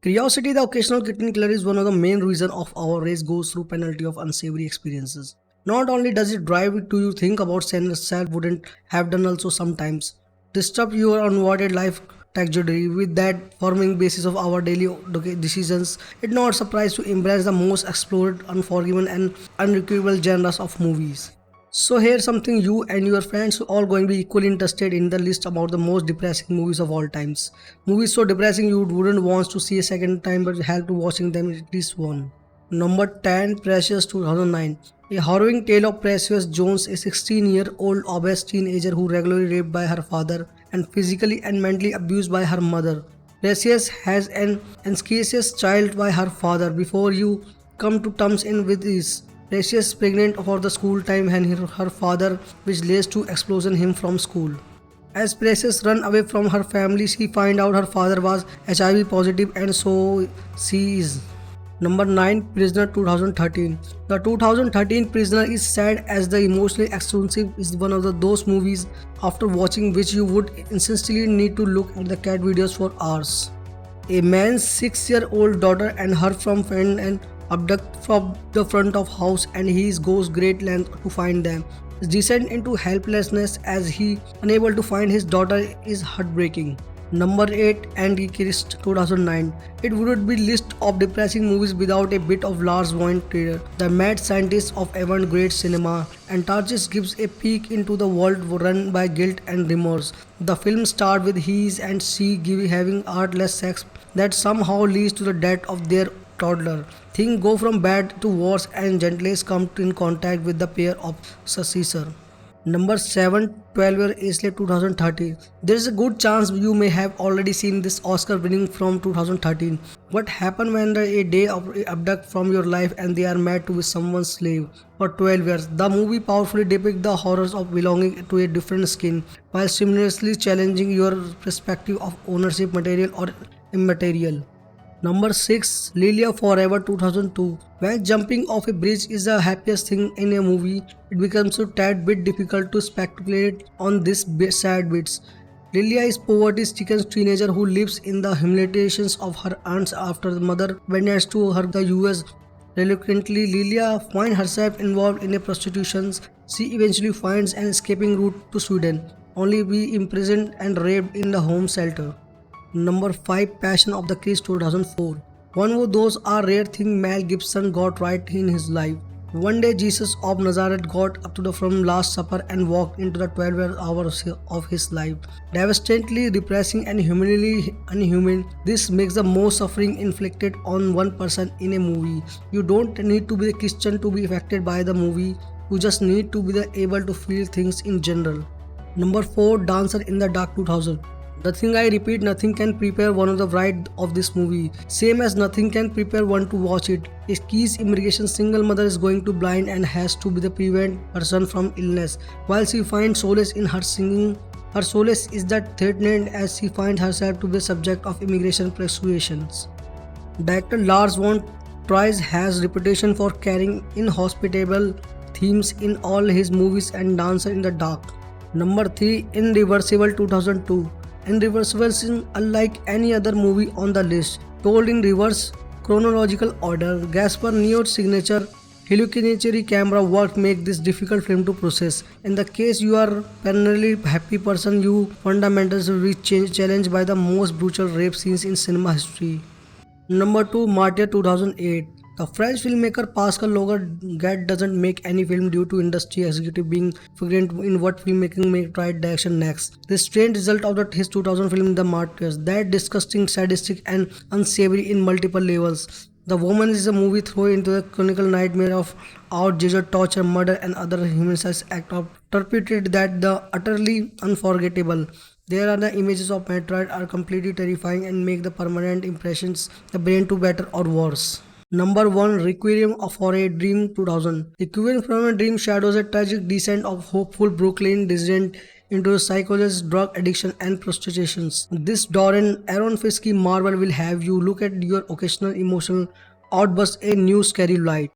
Curiosity, the occasional kitten killer, is one of the main reasons of our race goes through penalty of unsavory experiences. Not only does it drive you to you think about self wouldn't have done also sometimes disrupt your unwanted life trajectory with that forming basis of our daily decisions. It's not surprise to embrace the most explored, unforgiven and unrecoverable genres of movies. So here's something you and your friends all going to be equally interested in the list about the most depressing movies of all times. Movies so depressing you wouldn't want to see a second time but help to watching them at least one. Number 10, Precious 2009. A harrowing tale of Precious Jones, a 16-year-old obese teenager who regularly raped by her father and physically and mentally abused by her mother. Precious has an anxious child by her father before you come to terms with this. Precious pregnant for the school time and her father, which leads to expulsion him from school. As Precious run away from her family, she find out her father was HIV positive and so she is. Number 9, Prisoner 2013. The 2013 Prisoner is sad as the emotionally explosive is one of those movies after watching which you would instantly need to look at the cat videos for hours. A man's 6-year-old daughter and her from friend and abduct from the front of house and he goes great length to find them. His descent into helplessness as he unable to find his daughter is heartbreaking. Number 8, Antichrist 2009. It would be list of depressing movies without a bit of Lars von Trier, the mad scientist of avant-garde cinema. Antichrist gives a peek into the world run by guilt and remorse. The film starts with he and she having artless sex that somehow leads to the death of their toddler. Things go from bad to worse and Gentles come in contact with the pair of successor. Number 7, 12-Year a Slave 2013. There is a good chance you may have already seen this Oscar winning from 2013. What happened when a day of abduct from your life and they are made to be someone's slave for 12 years? The movie powerfully depicts the horrors of belonging to a different skin while simultaneously challenging your perspective of ownership, material or immaterial. Number 6, Lilia Forever 2002. When jumping off a bridge is the happiest thing in a movie, it becomes a tad bit difficult to speculate on these sad bits. Lilia is poverty-stricken teenager who lives in the humiliations of her aunts after the mother abandons to her the US. Reluctantly, Lilia finds herself involved in a prostitution. She eventually finds an escaping route to Sweden, only be imprisoned and raped in the home shelter. Number 5, Passion of the Christ 2004. One of those are rare things Mel Gibson got right in his life. One day Jesus of Nazareth got up to the from Last Supper and walked into the 12 hours of his life. Devastatingly depressing and humanly unhuman, this makes the most suffering inflicted on one person in a movie. You don't need to be a Christian to be affected by the movie. You just need to be able to feel things in general. Number 4, Dancer in the Dark 2000. The thing I repeat, nothing can prepare one of the bride of this movie. Same as nothing can prepare one to watch it. A Keys immigration single mother is going to blind and has to be the prevent her son from illness. While she finds solace in her singing, her solace is that threatened as she finds herself to be the subject of immigration persuasions. Director Lars von Trier has reputation for carrying inhospitable themes in all his movies and Dancer in the Dark. Number 3, Irreversible 2002. Irreversible is unlike any other movie on the list, told in reverse chronological order. Gaspar Noé's signature hallucinatory camera work make this difficult film to process. In the case you are perennially happy person, you fundamentals will be challenged by the most brutal rape scenes in cinema history. Number 2, Martyr 2008. The French filmmaker Pascal Logat doesn't make any film due to industry executive being figured in what filmmaking may try direction next. The strange result of his 2000 film The Martyrs, that disgusting, sadistic and unsavory in multiple levels. The Woman is a movie thrown into the clinical nightmare of outjudged torture, murder and other human-sized acts of perpetrated that the utterly unforgettable. There are the images of Metroid are completely terrifying and make the permanent impressions the brain to better or worse. Number 1, Requiem for a Dream 2000. Requiem from a Dream shadows a tragic descent of hopeful Brooklyn resident into psychologist, drug addiction and prostitution. This Darren Aronofsky marvel will have you look at your occasional emotional outburst a new scary light.